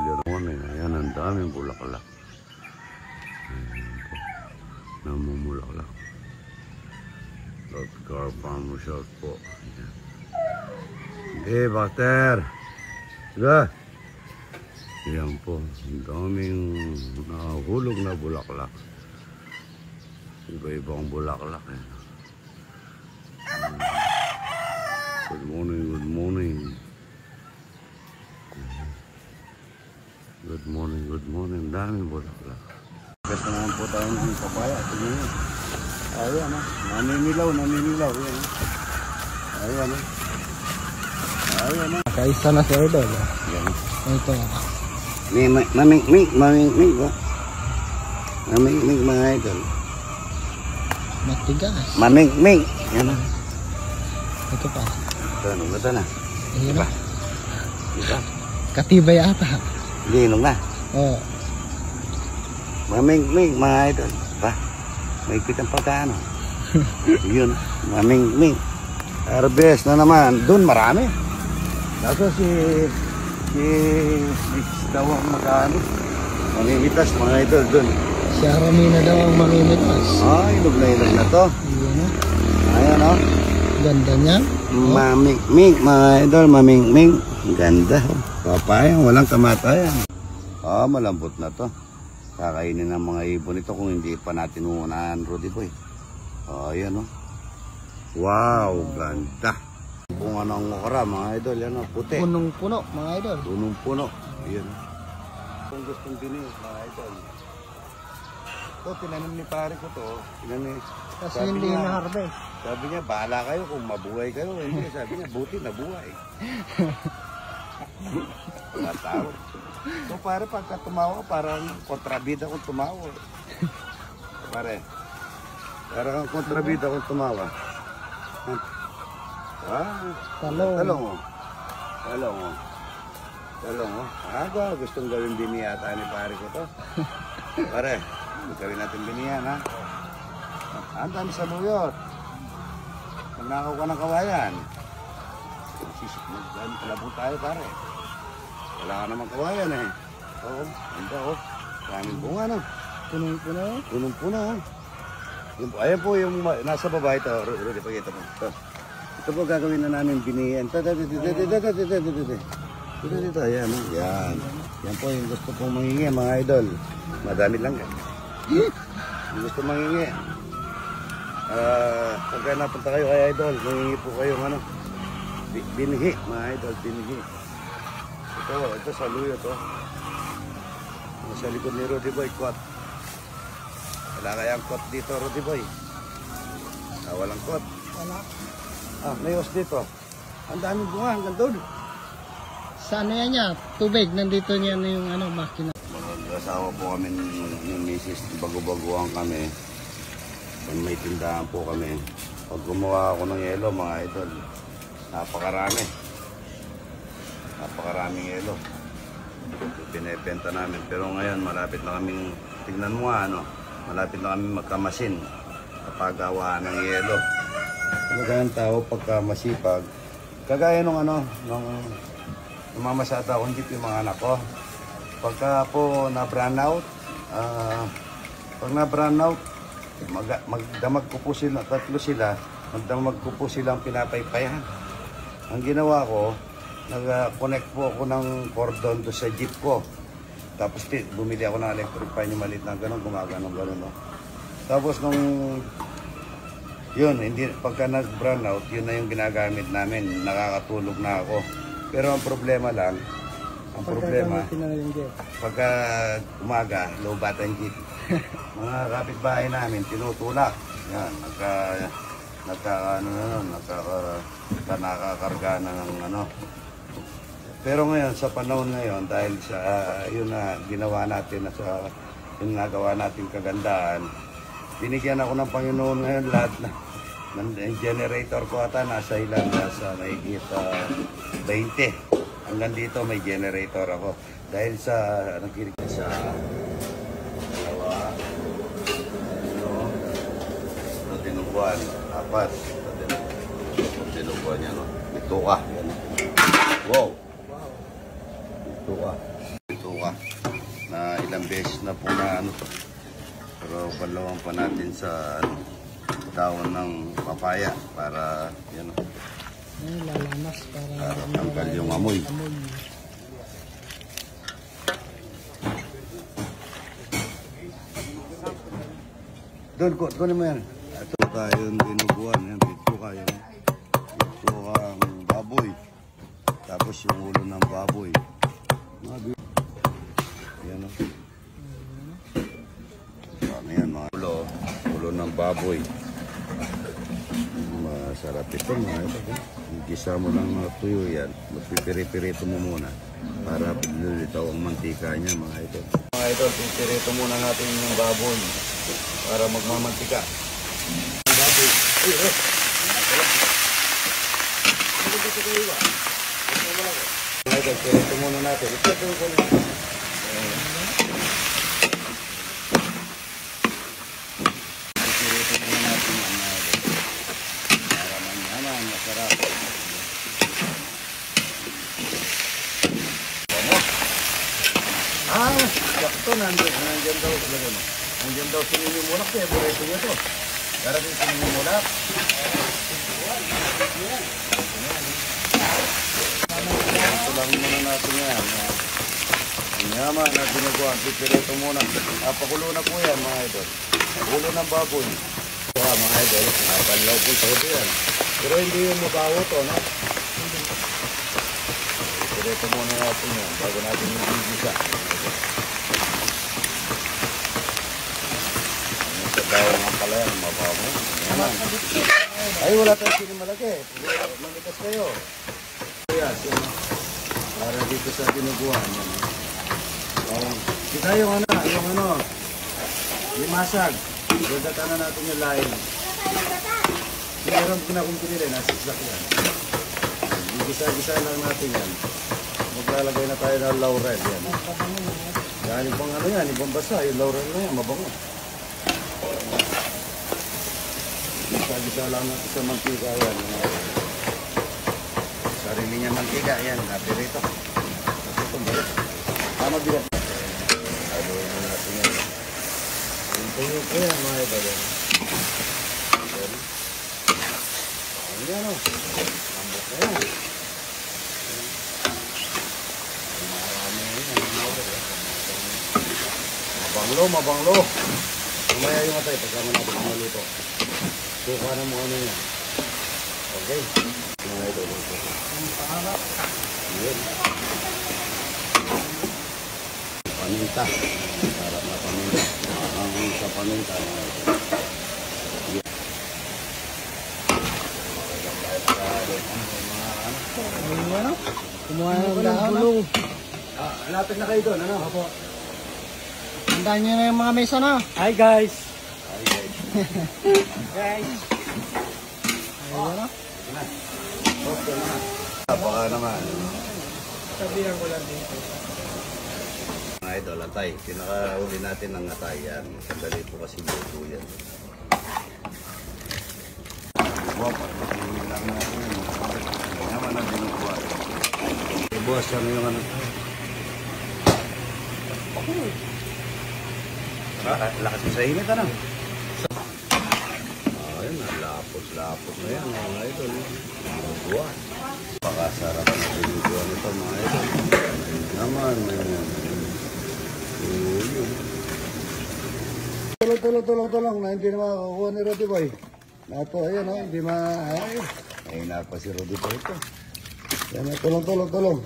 yan naman eh. Ayan, ang daming bulaklak. Ayan po. Namumulaklak. Love Car Farm Resort po. Ayan. Sige, Buster. Sige. Ayan po. Ang daming nahulog na bulaklak. Iba-ibang bulaklak eh. Good morning, good morning. Good morning, good morning. Daming bulaklak. Basta naman po tayo ng papaya. Tingnan nyo. Ayan ha. Naninilaw, naninilaw. Ayan ha. Ayan ha. Ayan ha. Kaisa na sa idol. Ayan ha. Ito. Maming-ming ba? Maming-ming mga idol. Matigas. Maming-ming. Ayan ha. Ito pa. Ito na. Ayan Diba? na. Diba? Katibay ata. Ginong na. Oo. Maming-ming mga idol. Ba? May kitang pagkano. Yun. Maming-ming. Harvest na naman. Doon marami. Kaso si daw ang magkano. Mamimitas mga idol doon. Si Aramina daw ang mamimitas. Inog na to. Ayan na. Ayan o. Ganda niya. Maming-ming mga idol. Maming-ming. Ganda. Papayang walang kamatayan. Malambot na to. Kakainin ng mga ibon ito kung hindi pa natin uunahan, Rudy Boy. Ayan o. Wow, ganda. Bunga ng okra mga idol. Yan o, puti. Punong-puno mga idol. Punong-puno. Ayan. Kung gustong dinis mga idol. Ito, tinanim ni pare ko to. Tinanim. Kasi hindi na-harvest. Sabi niya, bahala kayo kung mabuhay kayo. Hindi, sabi niya, buti nabuhay. Matawag. So pare, pagka tumawa, parang kontrabida kung tumawa. Pare, parang kontrabida kung tumawa. Talong. Talong o. Talong o. Talong o. Gustong gawin biniyata ni pare ko to. Pare, gawin natin biniyan ha. Antan sa luyot. Magnakaw ka ng kawayan. Malabo tayo pare. Wala ka naman kawayan eh. Oo, ganda o. Maraming bunga no. Punong-puno. Punong-puno o. Ayan po yung nasa baba ito. Rudy, pagkita mo. Ito po gagawin na namin biniyan. Dito. Ayan o. Yan. Yan po yung gusto pong mangingi mga idol. Madami lang yan. Yung gusto mangingi. Pagka napunta kayo kay idol, mangingi po kayo ano. Binihi mga idol, binihi. Ito sa luyo to. Sa likod ni Rudy Boy, kot. Wala kayang kot dito, Rudy Boy. Walang kot. Wala. May os dito. Ang daming bunga, hanggang doon. Saan yan niya? Tubig, nandito niya na yung makina. Mag-asawa po kami ng misis, bago-baguhan kami. May tindahan po kami. Pag gumawa ako ng yelo, mga idol, napakarami. Napakaraming yelo. Pinebenta namin. Pero ngayon, malapit na kaming, tignan mo malapit na kaming magkamasin. Kapagawa ng yelo. Ano kayang tao pagka masipag? Kagaya nung mamasada akong jeep yung mga anak ko. Pagka po na-brown out, pag na-brown out, magdamag ko po sila, tatlo sila, magdamag ko po silang pinapaypayan. Ang ginawa ko, nag-connect po ako ng cordon do sa jeep ko. Tapos bumili ako ng electric fan yung maliit na gano'n, gumagano'n, no? Tapos nung yun, pagka nag-brown out, yun na yung ginagamit namin, nakakatulog na ako. Pero ang problema lang, pagka umaga, low bat ang jeep. Mga kapitbahay namin, tinutulak. Yan, nakakarga na ng Pero ngayon, sa panahon ngayon, dahil sa yun na ginawa natin, yung nagawa natin kagandaan, binigyan ako ng Panginoon ngayon lahat ng generator ko ata nasa ilang, nasa mahigit 20. Hanggang dito may generator ako. Dahil sa nakikinig sa dalawa, tinubuan, apat, tinubuan niya, ito ka. Wow! Ito ka. ilang beses na po na ano to. Pero palawan pa natin sa ano, dahon ng papaya para yan, Lalamas para tanggal yung amoy. Doon, kunin mo yan. Ito tayo yung dinuguan. Yan, dito kayo. Ito ang baboy. Tapos yung ulo ng baboy. Yan o. Ano yan mga ulo ng baboy. Masarap ito mga ito. Gisa mo lang mga tuyo yan. Magpipiri-pirito mo muna. Para lulitaw ang mantika niya mga ito. Mga ito, pipirito muna natin yung baboy. Para magmamantika. Baboy. Mga ito, pirito muna natin. Ito ko na. Masarap. Sakto nandiyan daw talaga no. Nandiyan daw sinimulak eh, burrito niya to. Darating sinimulak. Ito lang muna natin yan. Ang yaman na ginagawa, pipirito muna. Pakulo na po yan mga idol. Ulo ng baboy. Mga idol, panlaw po sa ito yan. Pero hindi yung mabaho to, no? Pipirito muna natin yan bago natin yung gigisa. Sa daw nga pala yan, mabaho. Ay, wala tayong sinimalaki. Mamitas kayo. Para dito sa tinuguan. Kita yung limasag. Dagatan na natin yung lain. Meron pinakong pinili, nasisak yan. Gisa-gisa lang natin yan. Maglalagay na tayo ng laurel yan. Yan ibang ano yan, ibang basa. Yung laurel na yan, mabango. Gisa-gisa lang natin sa mantika yan. Sarili niya mantika yan, napirito. Tama bigat. Aluin na natin yan. Tuyo ko yan mga iba din. Ayan o. Lambot na yan. Marami yan. Mabanglo. Mamaya yung atay. Pagkama natin ang maluto. Suka na mo ano yan. Okay. Mga ito. Ang paharap. Ayan. Paminta. Harap na paminta. Ang sa paminta. Kumuha ng dahon. Lapit na kayo doon, ano? Opo. Tandaan nyo na yung mga mesa na. Hi guys! Guys. Ayun na. Okay na. Baka naman. Sabihan ko lang dito. Mga idol, atay. Pinakauli natin ng atay yan. Sandali po kasi luto yan. Wow, pagpapilin lang natin yan. Yaman na dinukuha. Ibuwas ano yung ano. Lakas mo sa init, ano? Ayun, lapos na yan, mga idol. Dinukuha. Pakasarap na dinukuha nito, mga idol. Naman, Tulong na hindi na makakuha ni Roddy Boy. Nato, ayan o, hindi ay napa si Roddy Boy ito. Yan o, tulong.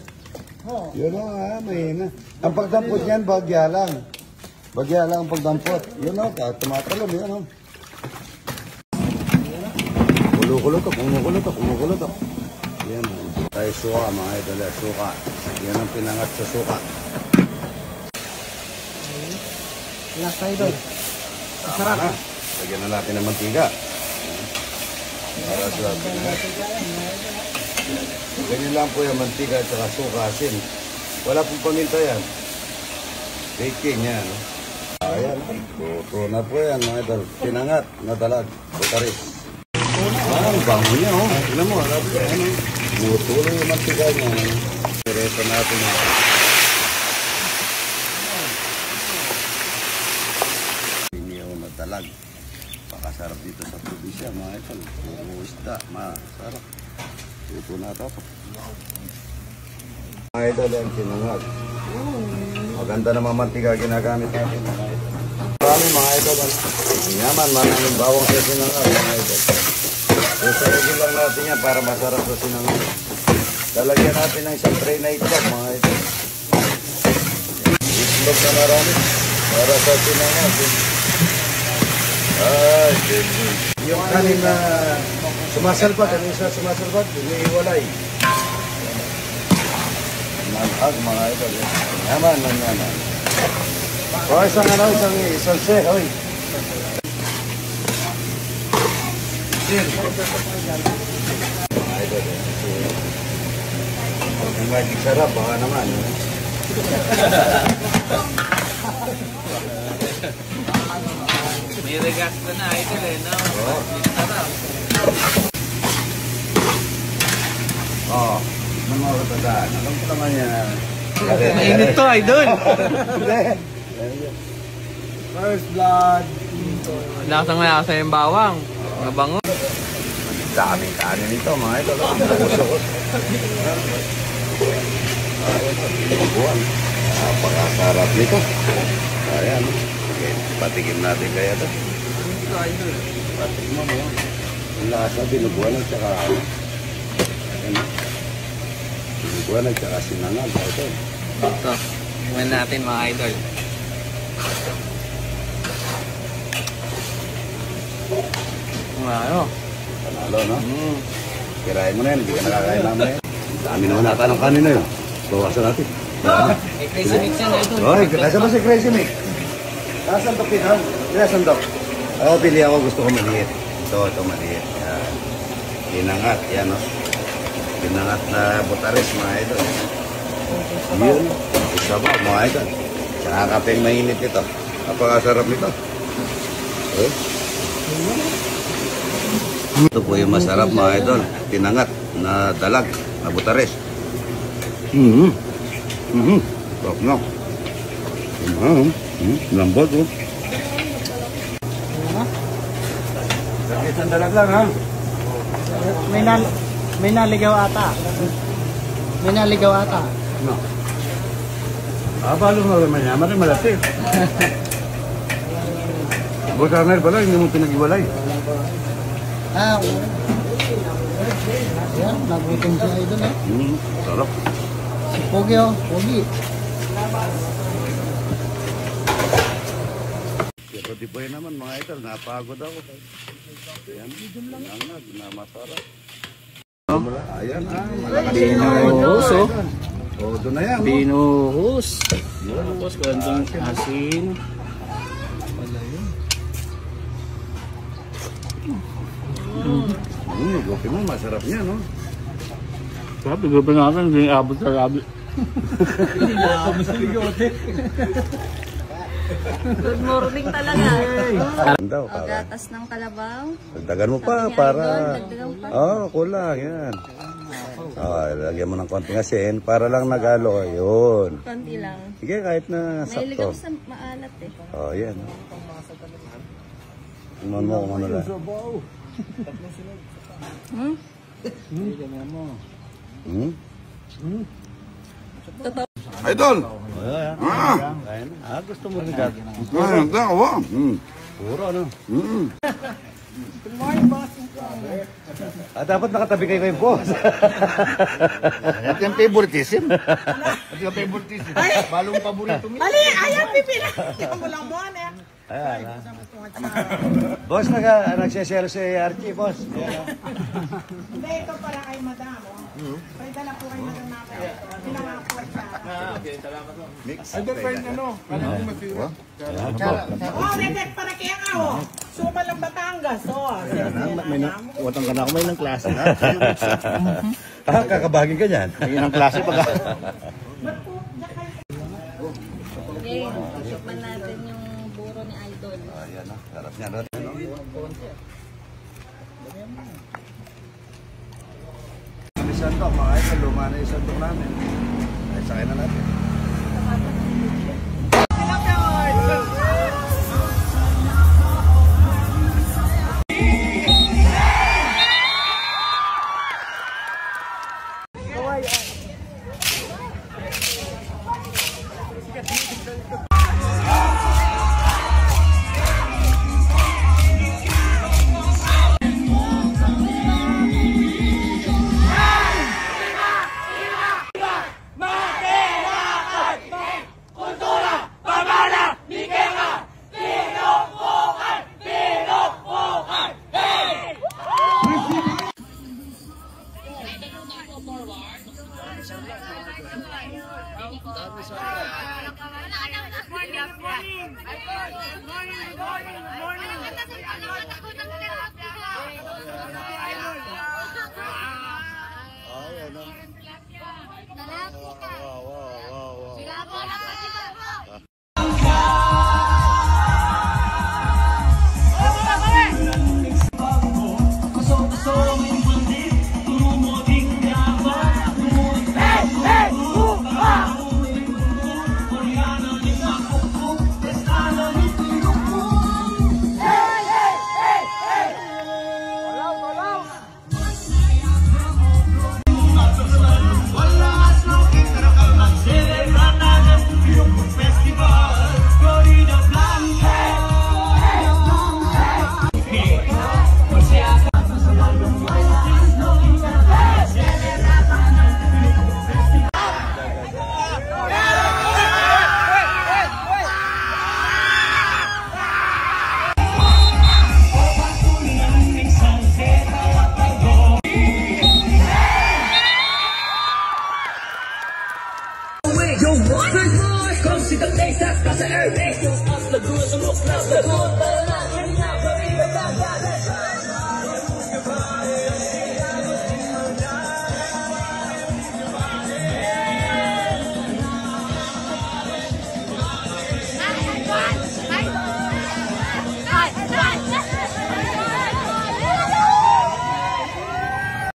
Yun o, may na. Ang pagdampot niyan, bagya lang. Bagya lang ang pagdampot. Yun o, tumatalon, yun o. Kumukulo to. Yan o. Tayo suka, mga idol, suka. Yan ang pinangat sa suka. Last idol. Sarap na. Lagyan na natin ng mantiga. Para sa ganyan lang po yung mantiga at saka suka, asin. Wala pong paminta yan. Baking yan. Ayan. Tuto na po yan mga idol. Pinangat na dalag. Butaris. Ang bango niya oh. Tignan mo. Mutulo yung mantiga niya. Pireto natin. siya mga idol. Puro isda, masarap. Ito na ito. Mga idol, yan sinangag. Maganda na mamantika ginagamit natin mga idol. Maraming mga idol. Ang yaman, maraming bawang sa sinangag mga idol. Susayagin lang natin yan para masarap sa sinangag. Lalagyan natin ng isang tray na itlog mga idol. Itlog na marami para sa sinangag. Ay, yung kanin na sumasalbag, ano isa sumasalbag, iniiwalay. Manhag mga idol. Yaman, yaman. O, isang sehoy. Mga idol, kung magiging sarap, baka naman. May regas ka na, idol eh, no? Oo. Ano mga katadaan? Alam ko naman yan. Mainit to, idol! First blood. Lasang-lasa yung bawang. Mabango. Daming kanin ito, mga idol. Kusok. Buwan. Napakasarap nito. Ayan. Okay, patikim natin kaya ito. Patikim mo. Ang lasa, binubuan at saka... Ayan. Binubuan at saka sinangag. Ito. Ito. Tingnan natin mga idol. Ano? Panalo, no? Kirain mo na yan, hindi ka nakakain namin yan. Dami naman nata ng kanin na yun. Bawasan natin. May crazy mix yan, idol. Oy, nasa ba si Crazy Mix? Nasaan to, Pino? Nasaan to? Oo, pili ako. Gusto ko maliit. Ito maliit. Yan. Pinangat, yan, no? Pinangat na butares, mga idol. Yun. Isa ba, mga idol? Tsaka kapeng mainit ito. Napakasarap nito. Eh? Ito po yung masarap mga idol. Tinangat na dalag na butares. Sarap na. Lambot oh. Isang dalag lang ha. May naligaw ata. May naligaw ata. No. Balo nga naman yaman rin malati. Boss Arnel pala, hindi mo pinag-iwalay. Ah, oo. Yan, nagutom siya idol eh. Sarap. Si Pogi oh, Pogi. Pati po yun naman mga idol, napagod ako. Ayan, pinangag na masarap. Ayan ha, Binuhos, oh. Oh, doon na yan. Binuhos. Tapos gandang asin. Gopi mo, masarap niya, no? Sabi, gabi natin, hindi abot sa gabi. Good morning talaga. Daw, O, gatas ng kalabaw. dagdagan mo pa Sabi ni para... Idol, dagdagan pa. Oo, kulang, yan. Lagyan mo ng konting asin para lang nagalo. Yun. Konti lang. Sige, kahit na Mahilig sakto. ako sa maalat eh. Oh, yan. Tingnan mo kung ano lang. Hmm? Totoo. Idol! Gusto mo rin gagawin. Puro, ano? Dapat nakatabi kayo kay boss. Ito yung favoritism. Ito yung favoritism. Balong paborito mo. Ali, ayaw pipila. Hindi mo lang mo, eh. Ayan, ha? Boss, nagsiselo si Archie, boss. Hindi, ito para kay madam. Pwede na po kay madam namin. Pinangako siya. Mix. Oh, Redek, para kaya nga, oh. Suma lang Batangas, oh. Watang ka na ako, may ng klase. Kakabagin ka niyan. Ayun ang klase pag... Okay, tikman natin yung buro ni Idol. Ayan na, sarap niya. Sandok, mga idol, luma na yung sandok namin. Ay, sakay na natin. Kom, zit op deze, dat is een uitweg. Als de broers en nog, als de